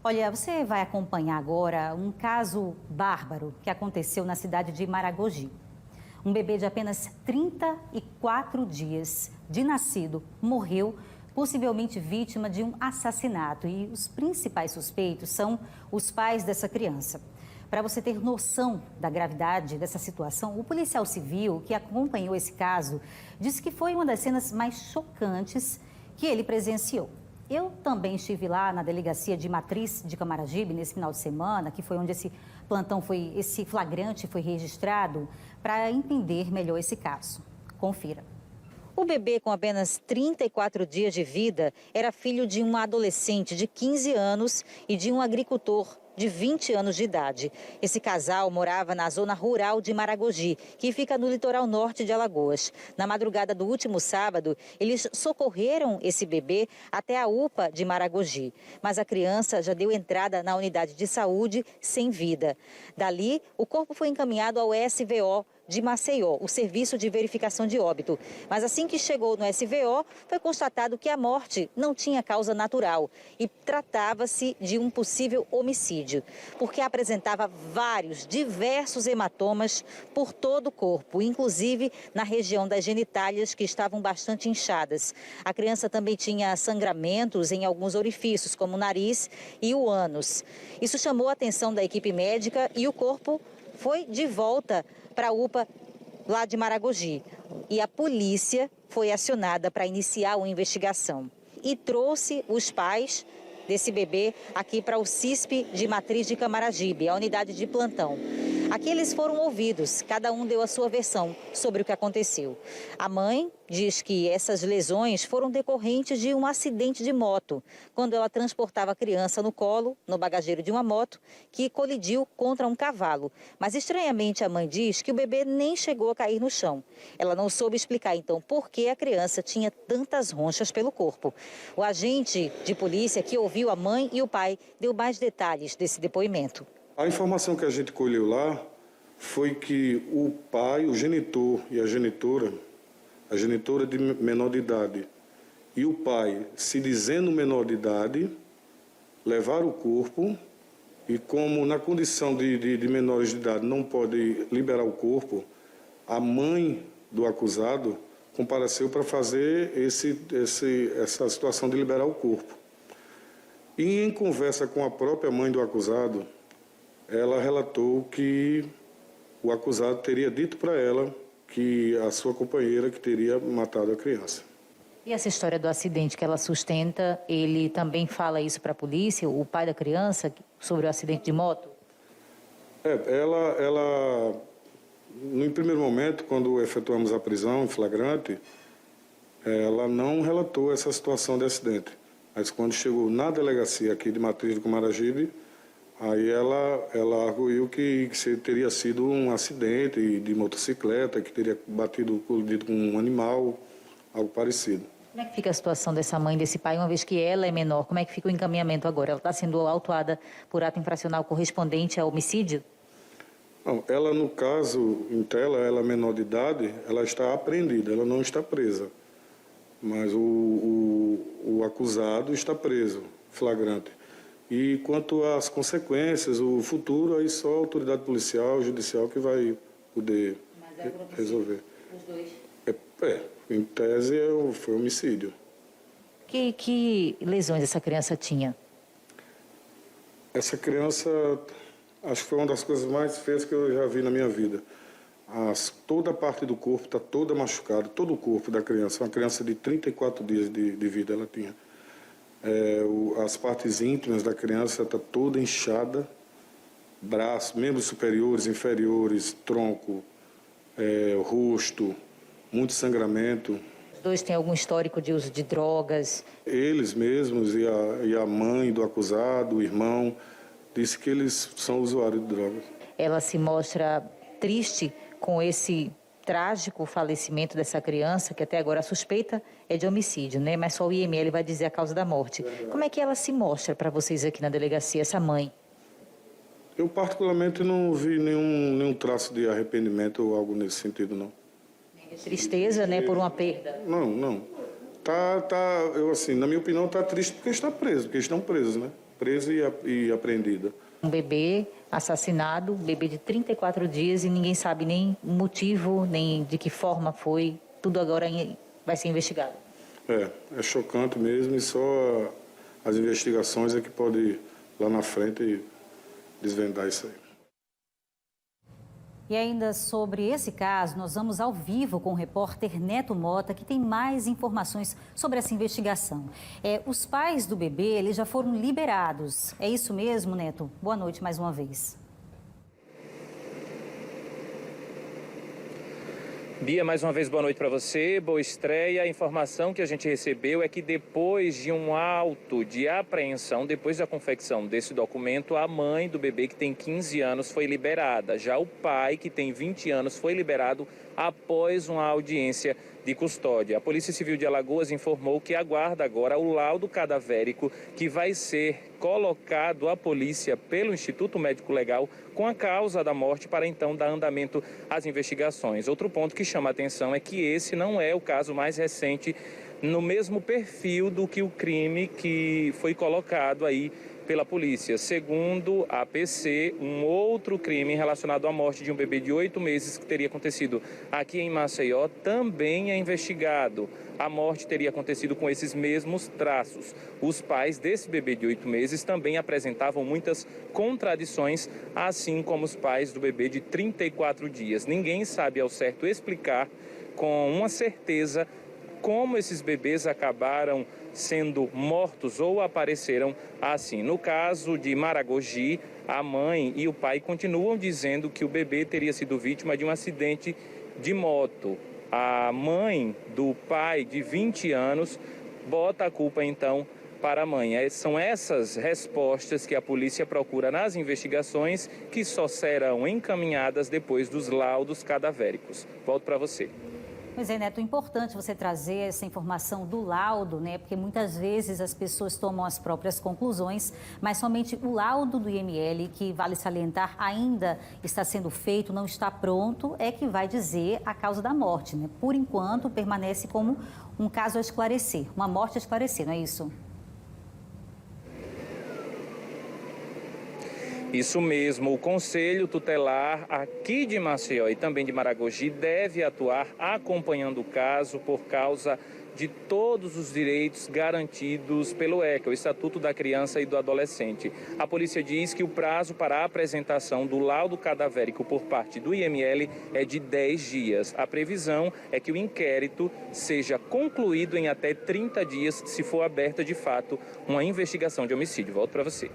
Olha, você vai acompanhar agora um caso bárbaro que aconteceu na cidade de Maragogi. Um bebê de apenas 34 dias de nascido morreu, possivelmente vítima de um assassinato. E os principais suspeitos são os pais dessa criança. Para você ter noção da gravidade dessa situação, o policial civil que acompanhou esse caso disse que foi uma das cenas mais chocantes que ele presenciou. Eu também estive lá na delegacia de Matriz de Camaragibe nesse final de semana, que foi onde esse flagrante foi registrado, para entender melhor esse caso. Confira. O bebê, com apenas 34 dias de vida, era filho de uma adolescente de 15 anos e de um agricultor de 20 anos de idade. Esse casal morava na zona rural de Maragogi, que fica no litoral norte de Alagoas. Na madrugada do último sábado, eles socorreram esse bebê até a UPA de Maragogi. Mas a criança já deu entrada na unidade de saúde sem vida. Dali, o corpo foi encaminhado ao SVO de Maceió, o Serviço de Verificação de Óbito. Mas assim que chegou no SVO, foi constatado que a morte não tinha causa natural e tratava-se de um possível homicídio, porque apresentava diversos hematomas por todo o corpo, inclusive na região das genitálias, que estavam bastante inchadas. A criança também tinha sangramentos em alguns orifícios, como o nariz e o ânus. Isso chamou a atenção da equipe médica e o corpo foi de volta para a UPA lá de Maragogi. E a polícia foi acionada para iniciar uma investigação. E trouxe os pais desse bebê aqui para o CISP de Matriz de Camaragibe, a unidade de plantão. Aqui eles foram ouvidos, cada um deu a sua versão sobre o que aconteceu. A mãe diz que essas lesões foram decorrentes de um acidente de moto, quando ela transportava a criança no colo, no bagageiro de uma moto, que colidiu contra um cavalo. Mas estranhamente a mãe diz que o bebê nem chegou a cair no chão. Ela não soube explicar então por que a criança tinha tantas ronchas pelo corpo. O agente de polícia que ouviu a mãe e o pai deu mais detalhes desse depoimento. A informação que a gente colheu lá foi que o pai, o genitor e a genitora de menor de idade, e o pai, se dizendo menor de idade, levaram o corpo e, como na condição de menores de idade não pode liberar o corpo, a mãe do acusado compareceu para fazer essa situação de liberar o corpo. E em conversa com a própria mãe do acusado, ela relatou que o acusado teria dito para ela que a sua companheira que teria matado a criança. E essa história do acidente que ela sustenta, ele também fala isso para a polícia, o pai da criança, sobre o acidente de moto? Ela, no primeiro momento, quando efetuamos a prisão em flagrante, ela não relatou essa situação de acidente. Mas quando chegou na delegacia aqui de Matriz de Camaragibe, aí ela arguiu que teria sido um acidente de motocicleta, que teria colidido com um animal, algo parecido. Como é que fica a situação dessa mãe, desse pai, uma vez que ela é menor? Como é que fica o encaminhamento agora? Ela está sendo autuada por ato infracional correspondente a homicídio? Não, ela, no caso, em tela, ela é menor de idade, ela está apreendida, ela não está presa. Mas o acusado está preso, flagrante. E quanto às consequências, o futuro, aí só a autoridade policial, judicial que vai poder resolver. Os dois? Em tese foi homicídio. Que lesões essa criança tinha? Essa criança, acho que foi uma das coisas mais feias que eu já vi na minha vida. Toda a parte do corpo está toda machucada, todo o corpo da criança. Uma criança de 34 dias de vida ela tinha. As partes íntimas da criança está toda inchada, braços, membros superiores, inferiores, tronco, rosto, muito sangramento. Os dois têm algum histórico de uso de drogas? Eles mesmos e a mãe do acusado, o irmão, disse que eles são usuários de drogas. Ela se mostra triste com esse trágico falecimento dessa criança, que até agora a suspeita é de homicídio, né? Mas só o IML vai dizer a causa da morte. Como é que ela se mostra para vocês aqui na delegacia, essa mãe? Eu particularmente não vi nenhum traço de arrependimento ou algo nesse sentido, não. Tristeza, né, por uma perda? Não. Eu, assim, na minha opinião, está triste porque está preso, porque estão presos, né? presa e apreendida. Um bebê assassinado, um bebê de 34 dias e ninguém sabe nem o motivo, nem de que forma foi. Tudo agora vai ser investigado. É chocante mesmo e só as investigações é que podem lá na frente desvendar isso aí. E ainda sobre esse caso, nós vamos ao vivo com o repórter Neto Mota, que tem mais informações sobre essa investigação. Os pais do bebê, eles já foram liberados. É isso mesmo, Neto? Boa noite mais uma vez. Bia, mais uma vez, boa noite para você, boa estreia. A informação que a gente recebeu é que depois de um auto de apreensão, depois da confecção desse documento, a mãe do bebê, que tem 15 anos, foi liberada. Já o pai, que tem 20 anos, foi liberado após uma audiência de custódia. A Polícia Civil de Alagoas informou que aguarda agora o laudo cadavérico que vai ser colocado à polícia pelo Instituto Médico Legal com a causa da morte para então dar andamento às investigações. Outro ponto que chama a atenção é que esse não é o caso mais recente no mesmo perfil do que o crime que foi colocado aí pela polícia. Segundo a PC, um outro crime relacionado à morte de um bebê de 8 meses que teria acontecido aqui em Maceió também é investigado. A morte teria acontecido com esses mesmos traços. Os pais desse bebê de 8 meses também apresentavam muitas contradições, assim como os pais do bebê de 34 dias. Ninguém sabe ao certo explicar com uma certeza como esses bebês acabaram sendo mortos ou apareceram assim. No caso de Maragogi, a mãe e o pai continuam dizendo que o bebê teria sido vítima de um acidente de moto. A mãe do pai, de 20 anos, bota a culpa então para a mãe. São essas respostas que a polícia procura nas investigações, que só serão encaminhadas depois dos laudos cadavéricos. Volto para você. Pois é, Neto, importante você trazer essa informação do laudo, né? Porque muitas vezes as pessoas tomam as próprias conclusões, mas somente o laudo do IML, que vale salientar, ainda está sendo feito, não está pronto, é que vai dizer a causa da morte, né? Por enquanto, permanece como um caso a esclarecer, uma morte a esclarecer, não é isso? Isso mesmo, o Conselho Tutelar aqui de Maceió e também de Maragogi deve atuar acompanhando o caso por causa de todos os direitos garantidos pelo ECA, o Estatuto da Criança e do Adolescente. A polícia diz que o prazo para a apresentação do laudo cadavérico por parte do IML é de 10 dias. A previsão é que o inquérito seja concluído em até 30 dias, se for aberta de fato uma investigação de homicídio. Volto para você.